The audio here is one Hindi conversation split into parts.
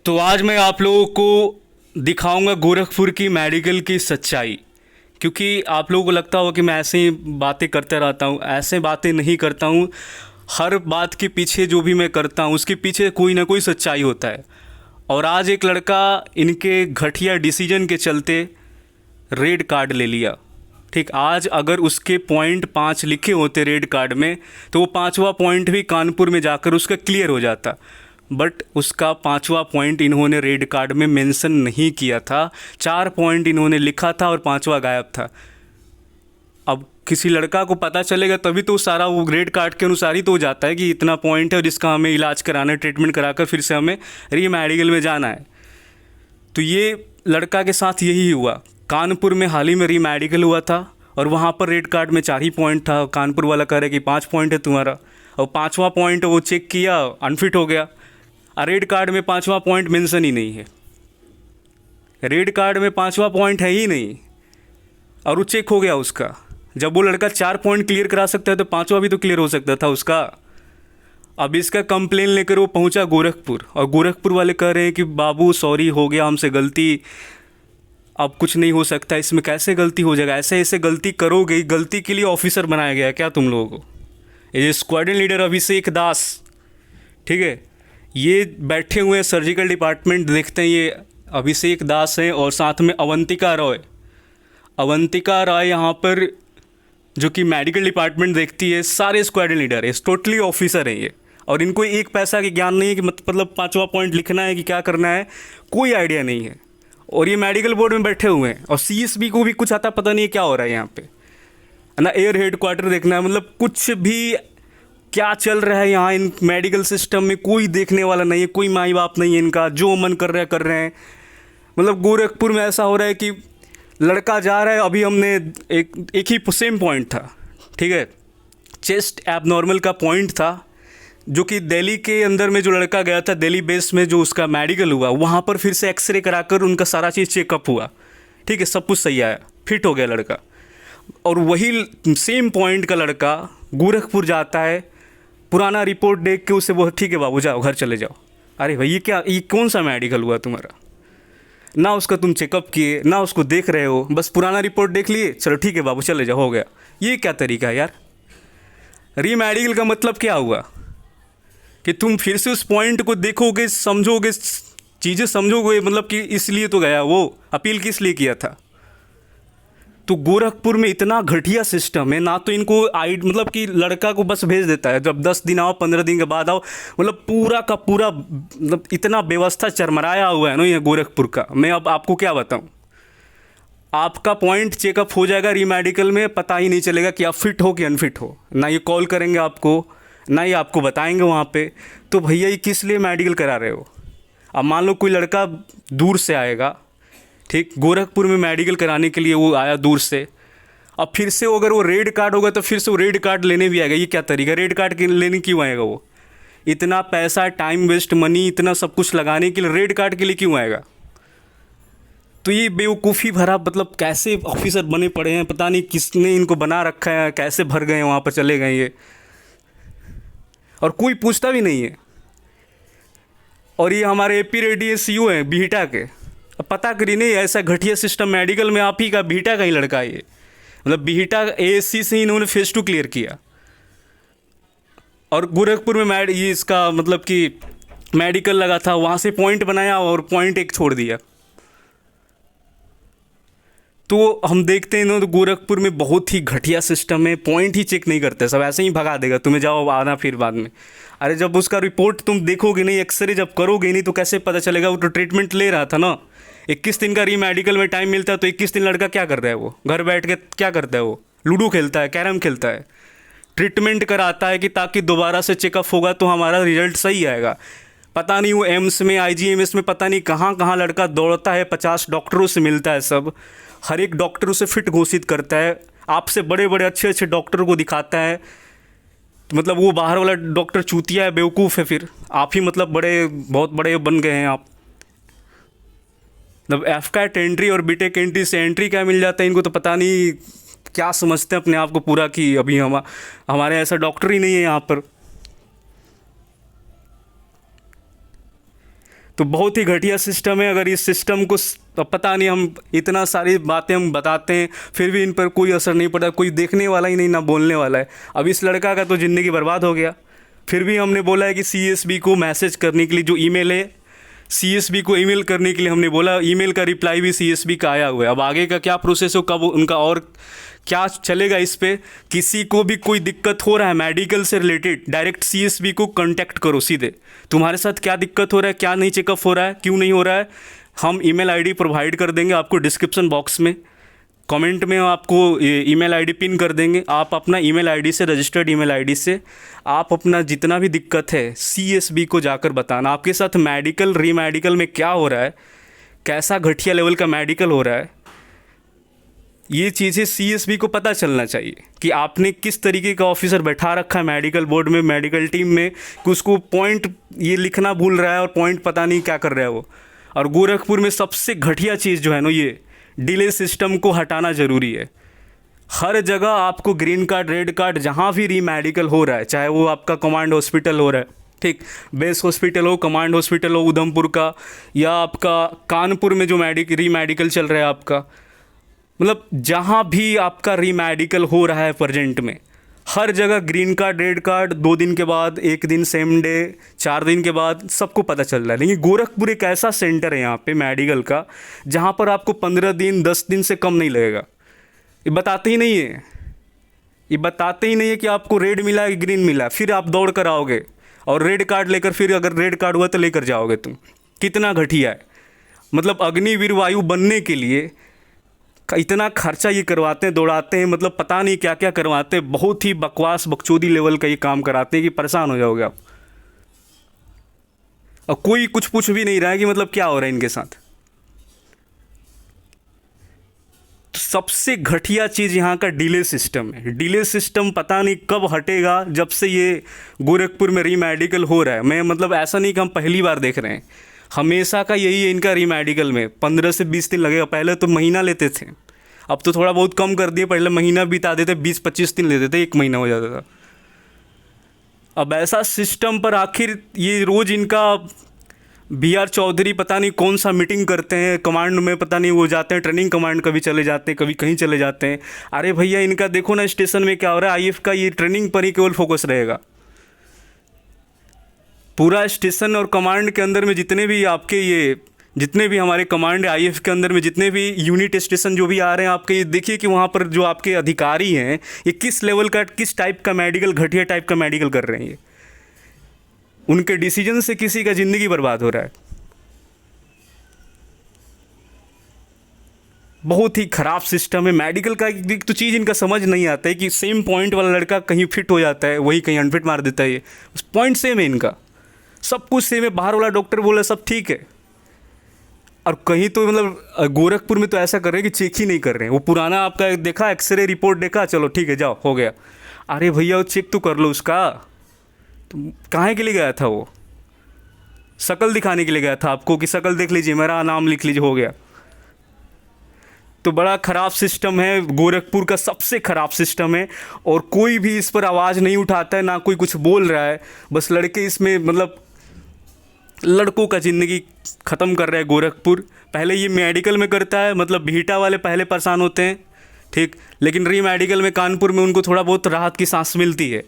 तो आज मैं आप लोगों को दिखाऊंगा गोरखपुर की मेडिकल की सच्चाई। क्योंकि आप लोगों को लगता होगा कि मैं ऐसे ही बातें करते रहता हूँ, ऐसे बातें नहीं करता हूँ। हर बात के पीछे जो भी मैं करता हूँ उसके पीछे कोई ना कोई सच्चाई होता है। और आज एक लड़का इनके घटिया डिसीजन के चलते रेड कार्ड ले लिया। ठीक, आज अगर उसके पॉइंट 5 लिखे होते रेड कार्ड में तो वो पांचवा पॉइंट भी कानपुर में जाकर उसका क्लियर हो जाता। बट उसका पांचवा पॉइंट इन्होंने रेड कार्ड में मेंशन नहीं किया था। 4 पॉइंट इन्होंने लिखा था और पांचवा गायब था। अब किसी लड़का को पता चलेगा तभी तो सारा वो रेड कार्ड के अनुसार ही तो हो जाता है कि इतना पॉइंट है और जिसका हमें इलाज कराना है, ट्रीटमेंट कराकर फिर से हमें री मेडिकल में जाना है। तो ये लड़का के साथ यही हुआ। कानपुर में हाल ही में री मेडिकल हुआ था और वहाँ पर रेड कार्ड में 4 ही पॉइंट था। कानपुर वाला कह रहा है कि 5 पॉइंट है तुम्हारा, और पांचवा पॉइंट वो चेक किया, अनफिट हो गया। रेड कार्ड में पांचवा पॉइंट मेंशन ही नहीं है। रेड कार्ड में पांचवा पॉइंट है ही नहीं और वो चेक हो गया उसका। जब वो लड़का 4 पॉइंट क्लियर करा सकता है तो पांचवा भी तो क्लियर हो सकता था उसका। अब इसका कंप्लेन लेकर वो पहुंचा गोरखपुर और गोरखपुर वाले कह रहे हैं कि बाबू सॉरी, हो गया हमसे गलती, अब कुछ नहीं हो सकता इसमें। कैसे गलती हो जाएगा? ऐसे ऐसे गलती करोगे, गलती के लिए ऑफिसर बनाया गया है क्या तुम लोगों को? ये स्क्वाड्रन लीडर अभिषेक दास, ठीक है, ये बैठे हुए हैं सर्जिकल डिपार्टमेंट, देखते हैं ये अभिषेक दास हैं और साथ में अवंतिका रॉय। अवंतिका रॉय यहाँ पर जो कि मेडिकल डिपार्टमेंट देखती है। सारे स्क्वाड्रन लीडर है, टोटली ऑफिसर हैं ये। और इनको एक पैसा की ज्ञान नहीं है कि मतलब पांचवा पॉइंट लिखना है कि क्या करना है, कोई आइडिया नहीं है। और ये मेडिकल बोर्ड में बैठे हुए हैं और सीएसबी को भी कुछ आता पता नहीं है क्या हो रहा है यहाँ पे, है ना। एयर हेड क्वार्टर देखना है, मतलब कुछ भी क्या चल रहा है यहाँ इन मेडिकल सिस्टम में कोई देखने वाला नहीं है। कोई माई बाप नहीं है इनका, जो मन कर रहा है कर रहे हैं। मतलब गोरखपुर में ऐसा हो रहा है कि लड़का जा रहा है, अभी हमने एक ही सेम पॉइंट था, ठीक है, चेस्ट एबनॉर्मल का पॉइंट था, जो कि दिल्ली के अंदर में जो लड़का गया था, दिल्ली बेस में जो उसका मेडिकल हुआ, वहाँ पर फिर से एक्सरे कराकर उनका सारा चीज़ चेकअप हुआ, ठीक है, सब कुछ सही आया, फिट हो गया लड़का। और वही सेम पॉइंट का लड़का गोरखपुर जाता है, पुराना रिपोर्ट देख के उसे वो, ठीक है बाबू जाओ घर चले जाओ। अरे भाई ये कौन सा मेडिकल हुआ तुम्हारा? ना उसका तुम चेकअप किए, ना उसको देख रहे हो, बस पुराना रिपोर्ट देख लिए, चलो ठीक है बाबू चले जाओ, हो गया। ये क्या तरीका है यार? री मेडिकल का मतलब क्या हुआ कि तुम फिर से उस पॉइंट को देखोगे, समझोगे, चीज़ें समझोगे, मतलब कि इसलिए तो गया वो, अपील किस लिए किया था। तो गोरखपुर में इतना घटिया सिस्टम है ना, तो इनको मतलब कि लड़का को बस भेज देता है, जब 10 दिन आओ 15 दिन के बाद आओ, मतलब पूरा का पूरा, मतलब इतना व्यवस्था चरमराया हुआ है ना ये गोरखपुर का। मैं अब आपको क्या बताऊं, आपका पॉइंट चेकअप हो जाएगा री मेडिकल में, पता ही नहीं चलेगा कि आप फिट हो कि अनफिट हो। ना ये कॉल करेंगे आपको, ना ये आपको बताएंगे वहाँ पे। तो भैया ये किस लिए मेडिकल करा रहे हो? अब मान लो कोई लड़का दूर से आएगा, ठीक, गोरखपुर में मेडिकल कराने के लिए वो आया दूर से, अब फिर से अगर वो रेड कार्ड होगा तो फिर से वो रेड कार्ड लेने भी आएगा। ये क्या तरीका? रेड कार्ड लेने क्यों आएगा वो? इतना पैसा, टाइम वेस्ट, मनी, इतना सब कुछ लगाने के लिए रेड कार्ड के लिए क्यों आएगा? तो ये बेवकूफ़ी भरा, मतलब कैसे ऑफिसर बने पड़े हैं, पता नहीं किसने इनको बना रखा है, कैसे भर गए वहाँ पर चले गए ये, और कोई पूछता भी नहीं है। और ये हमारे एपी रेड्डी सीईओ हैं बिहटा के, अब पता करिए नहीं ऐसा घटिया सिस्टम मेडिकल में आप ही का बिहटा का ही लड़का है ये। मतलब बिहटा एएससी से इन्होंने फेज 2 क्लियर किया और गोरखपुर में ये इसका मतलब कि मेडिकल लगा था, वहाँ से पॉइंट बनाया और पॉइंट 1 छोड़ दिया। तो हम देखते हैं ना, तो गोरखपुर में बहुत ही घटिया सिस्टम है, पॉइंट ही चेक नहीं करते, सब ऐसे ही भगा देगा तुम्हें, जाओ आना फिर बाद में। अरे जब उसका रिपोर्ट तुम देखोगे नहीं, एक्सरे जब करोगे नहीं, तो कैसे पता चलेगा? वो तो ट्रीटमेंट ले रहा था ना। 21 दिन का री मेडिकल में टाइम मिलता है, तो 21 दिन लड़का क्या कर रहा है? वो घर बैठ के क्या करता है? वो लूडो खेलता है, कैरम खेलता है, ट्रीटमेंट कराता है कि ताकि दोबारा से चेकअप होगा तो हमारा रिजल्ट सही आएगा। पता नहीं वो एम्स में, आईजीएमएस में, पता नहीं कहाँ कहाँ लड़का दौड़ता है, 50 डॉक्टरों से मिलता है, सब हर एक डॉक्टर उसे फिट घोषित करता है, आपसे बड़े बड़े अच्छे अच्छे डॉक्टर को दिखाता है। तो मतलब वो बाहर वाला डॉक्टर चूतिया है, बेवकूफ़ है, फिर आप ही मतलब बड़े, बहुत बड़े बन गए हैं आप। मतलब एफ कैट एंट्री और बीटेक एंट्री से एंट्री क्या मिल जाता है इनको, तो पता नहीं क्या समझते हैं अपने आप को पूरा कि अभी हमारे ऐसा डॉक्टर ही नहीं है यहाँ पर। तो बहुत ही घटिया सिस्टम है। अगर इस सिस्टम को पता नहीं, हम इतना सारी बातें हम बताते हैं फिर भी इन पर कोई असर नहीं पड़ा, कोई देखने वाला ही नहीं, ना बोलने वाला है। अब इस लड़का का तो ज़िंदगी बर्बाद हो गया। फिर भी हमने बोला है कि सीएसबी को मैसेज करने के लिए जो ईमेल है, सीएसबी को ईमेल करने के लिए हमने बोला, ईमेल का रिप्लाई भी सीएसबी का आया हुआ है। अब आगे का क्या प्रोसेस हो, कब उनका और क्या चलेगा इस पे, किसी को भी कोई दिक्कत हो रहा है मेडिकल से रिलेटेड, डायरेक्ट सीएसबी को कांटेक्ट करो सीधे। तुम्हारे साथ क्या दिक्कत हो रहा है, क्या नहीं चेकअप हो रहा है, क्यों नहीं हो रहा है, हम ईमेल आईडी प्रोवाइड कर देंगे आपको डिस्क्रिप्शन बॉक्स में, कमेंट में आपको ईमेल आईडी पिन कर देंगे। आप अपना ईमेल आईडी से, रजिस्टर्ड ईमेल आईडी से आप अपना जितना भी दिक्कत है सीएसबी को जाकर बताना। आपके साथ मेडिकल री मेडिकल में क्या हो रहा है, कैसा घटिया लेवल का मेडिकल हो रहा है, ये चीज़ें सीएसबी को पता चलना चाहिए कि आपने किस तरीके का ऑफिसर बैठा रखा है मेडिकल बोर्ड में, मेडिकल टीम में, कि उसको पॉइंट ये लिखना भूल रहा है और पॉइंट पता नहीं क्या कर रहा है वो। और गोरखपुर में सबसे घटिया चीज़ जो है ना, ये डिले सिस्टम को हटाना ज़रूरी है। हर जगह आपको ग्रीन कार्ड, रेड कार्ड, जहाँ भी री मेडिकल हो रहा है, चाहे वो आपका कमांड हॉस्पिटल हो रहा है, ठीक, बेस हॉस्पिटल हो, कमांड हॉस्पिटल हो उधमपुर का, या आपका कानपुर में जो री मेडिकल चल रहा है आपका, मतलब जहाँ भी आपका री मेडिकल हो रहा है प्रेजेंट में, हर जगह ग्रीन कार्ड, रेड कार्ड, 2 दिन के बाद, 1 दिन, सेम डे, 4 दिन के बाद, सबको पता चल रहा है। लेकिन गोरखपुर एक ऐसा सेंटर है यहाँ पे मेडिकल का जहाँ पर आपको 15 दिन, 10 दिन से कम नहीं लगेगा। ये बताते ही नहीं है, ये बताते ही नहीं है कि आपको रेड मिला है, ग्रीन मिला, फिर आप दौड़ कर आओगे और रेड कार्ड लेकर, फिर अगर रेड कार्ड हुआ तो लेकर जाओगे तुम। कितना घटिया है। मतलब अग्निवीर वायु बनने के लिए इतना खर्चा ये करवाते हैं, दौड़ाते हैं, मतलब पता नहीं क्या क्या करवाते हैं। बहुत ही बकवास, बकचोदी लेवल का ये काम कराते हैं कि परेशान हो जाओगे आप। और कोई कुछ पूछ भी नहीं रहा है कि मतलब क्या हो रहा है इनके साथ। तो सबसे घटिया चीज़ यहाँ का डिले सिस्टम है। डिले सिस्टम पता नहीं कब हटेगा, जब से ये गोरखपुर में री मेडिकल हो रहा है। मैं मतलब ऐसा नहीं कि हम पहली बार देख रहे हैं, हमेशा का यही है इनका री मेडिकल में 15 से 20 दिन लगेगा। पहले तो महीना लेते थे, अब तो थोड़ा बहुत कम कर दिए। पहले महीना बिता देते, 20-25 दिन लेते थे, 1 महीना हो जाता था। अब ऐसा सिस्टम पर आखिर ये रोज़ इनका BR चौधरी पता नहीं कौन सा मीटिंग करते हैं कमांड में, पता नहीं वो जाते हैं ट्रेनिंग कमांड, कभी चले जाते हैं, कभी कहीं चले जाते हैं। अरे भैया इनका देखो ना स्टेशन में क्या हो रहा है। IF का ये ट्रेनिंग पर ही केवल फोकस रहेगा। पूरा स्टेशन और कमांड के अंदर में जितने भी आपके ये, जितने भी हमारे कमांड IF के अंदर में जितने भी यूनिट स्टेशन जो भी आ रहे हैं आपके, ये देखिए कि वहाँ पर जो आपके अधिकारी हैं ये किस लेवल का, किस टाइप का मेडिकल, घटिया टाइप का मेडिकल कर रहे हैं। ये उनके डिसीजन से किसी का ज़िंदगी बर्बाद हो रहा है। बहुत ही ख़राब सिस्टम है मेडिकल का। एक तो चीज़ इनका समझ नहीं आता है कि सेम पॉइंट वाला लड़का कहीं फिट हो जाता है, वही कहीं अनफिट मार देता है। ये पॉइंट सेम है इनका, सब कुछ सेम है। बाहर वाला डॉक्टर बोला सब ठीक है, और कहीं तो मतलब गोरखपुर में तो ऐसा कर रहे हैं कि चेक ही नहीं कर रहे हैं। वो पुराना आपका देखा, एक्सरे रिपोर्ट देखा, चलो ठीक है जाओ हो गया। अरे भैया वो चेक तो कर लो उसका। तो कहाँ के लिए गया था वो? शक्ल दिखाने के लिए गया था आपको कि शक्ल देख लीजिए, मेरा नाम लिख लीजिए, हो गया। तो बड़ा ख़राब सिस्टम है, गोरखपुर का सबसे ख़राब सिस्टम है। और कोई भी इस पर आवाज़ नहीं उठाता है, ना कोई कुछ बोल रहा है। बस लड़के इसमें मतलब लड़कों का ज़िंदगी ख़त्म कर रहा है गोरखपुर। पहले ये मेडिकल में करता है, मतलब बीटा वाले पहले परेशान होते हैं, ठीक, लेकिन री मेडिकल में कानपुर में उनको थोड़ा बहुत राहत की सांस मिलती है,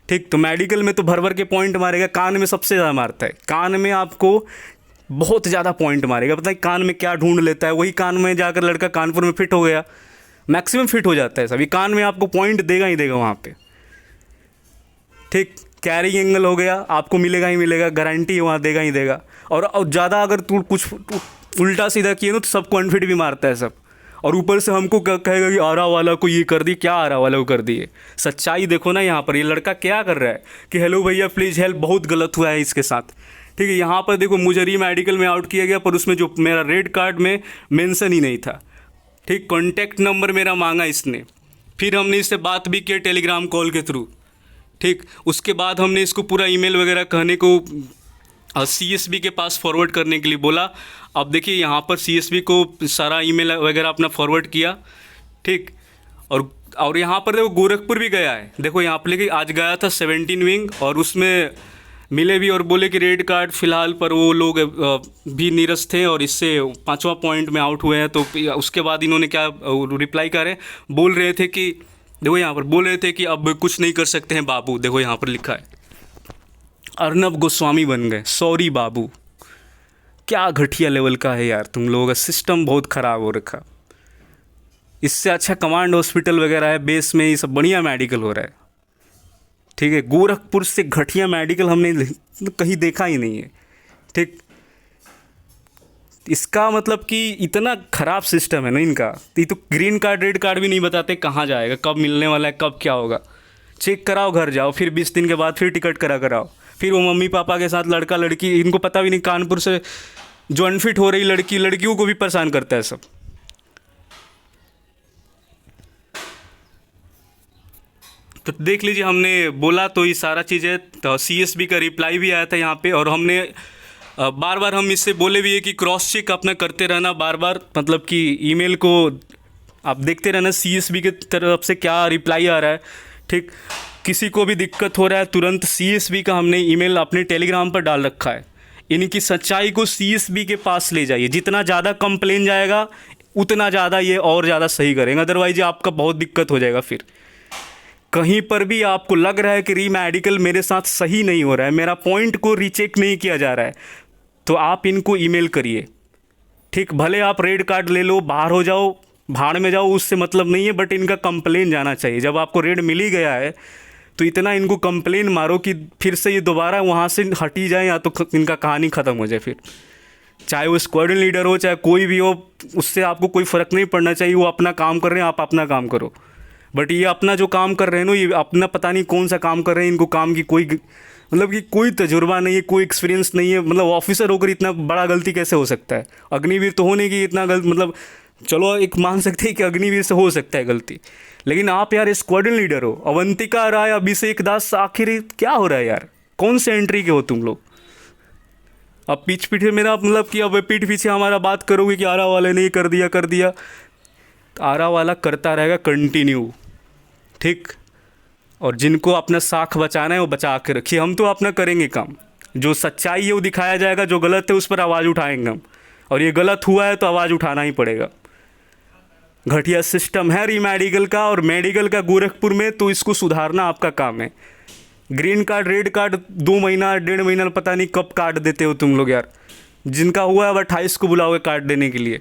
ठीक। तो मेडिकल में तो भर भर के पॉइंट मारेगा, कान में सबसे ज़्यादा मारता है। कान में आपको बहुत ज़्यादा पॉइंट मारेगा, पता है कान में क्या ढूंढ लेता है। वही कान में जाकर लड़का कानपुर में फिट हो गया, मैक्सिमम फिट हो जाता है सभी। कान में आपको पॉइंट देगा ही देगा वहाँ पे, ठीक। कैरिंग एंगल हो गया, आपको मिलेगा ही मिलेगा, गारंटी है, वहाँ देगा ही देगा। और ज़्यादा अगर तू कुछ उल्टा सीधा किए ना तो सबको अनफिट भी मारता है सब। और ऊपर से हमको कहेगा कि आरा वाला को ये कर दी, क्या आरा वाला को कर दिए। सच्चाई देखो ना यहाँ पर, ये लड़का क्या कर रहा है कि हेलो भैया प्लीज़ हेल्प, बहुत गलत हुआ है इसके साथ, ठीक है। यहाँ पर देखो मुझे री मेडिकल में आउट किया गया, पर उसमें जो मेरा रेड कार्ड में मेंशन ही नहीं था, ठीक। कॉन्टैक्ट नंबर मेरा मांगा इसने, फिर हमने इससे बात भी किया टेलीग्राम कॉल के थ्रू, ठीक। उसके बाद हमने इसको पूरा ईमेल वगैरह कहने को CSB के पास फॉरवर्ड करने के लिए बोला। अब देखिए यहाँ पर CSB को सारा ईमेल वगैरह अपना फॉरवर्ड किया, ठीक। और यहाँ पर देखो गोरखपुर भी गया है, देखो यहाँ पर लेके आज गया था 17 विंग, और उसमें मिले भी और बोले कि रेड कार्ड फिलहाल पर वो लोग भी नीरस थे और इससे 5वां पॉइंट में आउट हुए हैं। तो उसके बाद इन्होंने क्या रिप्लाई करें, बोल रहे थे कि देखो यहाँ पर बोल रहे थे कि अब कुछ नहीं कर सकते हैं बाबू। देखो यहाँ पर लिखा है अर्नब गोस्वामी बन गए, सॉरी बाबू। क्या घटिया लेवल का है यार, तुम लोगों का सिस्टम बहुत ख़राब हो रखा। इससे अच्छा कमांड हॉस्पिटल वगैरह है, बेस में ये सब बढ़िया मेडिकल हो रहा है। ठीक है, गोरखपुर से घटिया मेडिकल हमने कहीं देखा ही नहीं है। ठीक, इसका मतलब कि इतना ख़राब सिस्टम है ना इनका। तो ये तो ग्रीन कार्ड रेड कार्ड भी नहीं बताते कहाँ जाएगा, कब मिलने वाला है, कब क्या होगा। चेक कराओ, घर जाओ, फिर 20 दिन के बाद फिर टिकट कराओ। फिर वो मम्मी पापा के साथ लड़का लड़की, इनको पता भी नहीं, कानपुर से जो अनफिट हो रही लड़की, लड़कियों को भी परेशान करता है सब। तो देख लीजिए, हमने बोला तो ये सारा चीज़ है। तो CSB का रिप्लाई भी आया था यहाँ पे, और हमने बार बार हम इससे बोले भी है कि क्रॉस चेक अपना करते रहना बार बार, मतलब कि ईमेल को आप देखते रहना CSB की तरफ से क्या रिप्लाई आ रहा है। ठीक, किसी को भी दिक्कत हो रहा है तुरंत CSB का हमने ईमेल अपने टेलीग्राम पर डाल रखा है। इनकी सच्चाई को CSB के पास ले जाइए, जितना ज़्यादा कंप्लेन जाएगा उतना ज़्यादा ये और ज़्यादा सही करेंगे, अदरवाइज आपका बहुत दिक्कत हो जाएगा। फिर कहीं पर भी आपको लग रहा है कि री मेडिकल मेरे साथ सही नहीं हो रहा है, मेरा पॉइंट को रीचेक नहीं किया जा रहा है, तो आप इनको ईमेल करिए। ठीक, भले आप रेड कार्ड ले लो, बाहर हो जाओ, भाड़ में जाओ, उससे मतलब नहीं है, बट इनका कंप्लेन जाना चाहिए। जब आपको रेड मिल ही गया है तो इतना इनको कंप्लेन मारो कि फिर से ये दोबारा वहाँ से हटी जाए, या तो इनका कहानी ख़त्म हो जाए। फिर चाहे वो स्क्वाड्रन लीडर हो, चाहे कोई भी हो, उससे आपको कोई फ़र्क नहीं पड़ना चाहिए। वो अपना काम कर रहे हैं, आप अपना काम करो। बट ये अपना जो काम कर रहे हैं ना, ये अपना पता नहीं कौन सा काम कर रहे हैं, इनको काम की कोई मतलब कि कोई तजुर्बा नहीं है, कोई एक्सपीरियंस नहीं है। मतलब ऑफिसर होकर इतना बड़ा गलती कैसे हो सकता है। अग्निवीर तो होने की इतना गलत, मतलब चलो एक मान सकते हैं कि अग्निवीर से हो सकता है गलती, लेकिन आप यार स्क्वाड्रन लीडर हो, अवंतिका राय, अभिषेक दास, आखिर क्या हो रहा है यार, कौन से एंट्री के हो तुम लोग। अब पीठ पीछे मेरा मतलब कि अब पीठ पीछे हमारा बात करोगे कि आरा वाले ने ये कर दिया, तो आरा वाला करता रहेगा कंटिन्यू। ठीक, और जिनको अपना साख बचाना है वो बचा के रखिए, हम तो अपना करेंगे काम। जो सच्चाई है वो दिखाया जाएगा, जो गलत है उस पर आवाज़ उठाएंगे हम, और ये गलत हुआ है तो आवाज़ उठाना ही पड़ेगा। घटिया सिस्टम है री मेडिकल का और मेडिकल का गोरखपुर में, तो इसको सुधारना आपका काम है। ग्रीन कार्ड रेड कार्ड 2 महीना 1.5 महीना पता नहीं कब कार्ड देते हो तुम लोग यार। जिनका हुआ है अब 28 को बुलाओगे कार्ड देने के लिए।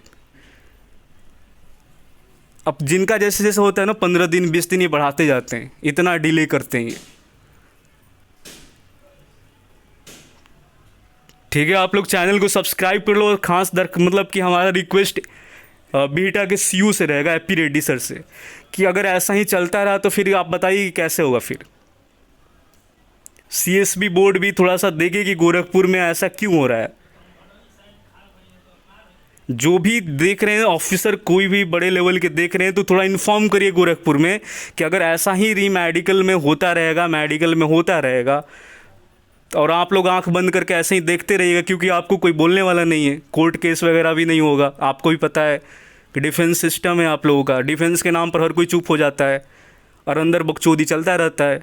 अब जिनका जैसे जैसे होता है ना 15 दिन 20 दिन ये बढ़ाते जाते हैं, इतना डिले करते हैं ये। ठीक है, आप लोग चैनल को सब्सक्राइब कर लो, और खास मतलब कि हमारा रिक्वेस्ट बीटा के सीयू से रहेगा, एपी रेड्डी सर से, कि अगर ऐसा ही चलता रहा तो फिर आप बताइए कैसे होगा। फिर CSB बोर्ड भी थोड़ा सा देखे कि गोरखपुर में ऐसा क्यों हो रहा है। जो भी देख रहे हैं ऑफिसर, कोई भी बड़े लेवल के देख रहे हैं, तो थोड़ा इन्फॉर्म करिए गोरखपुर में कि अगर ऐसा ही री मेडिकल में होता रहेगा, मेडिकल में होता रहेगा, और आप लोग आंख बंद करके ऐसे ही देखते रहिएगा, क्योंकि आपको कोई बोलने वाला नहीं है, कोर्ट केस वगैरह भी नहीं होगा। आपको भी पता है कि डिफेंस सिस्टम है आप लोगों का, डिफेंस के नाम पर हर कोई चुप हो जाता है और अंदर बकचोदी चलता रहता है।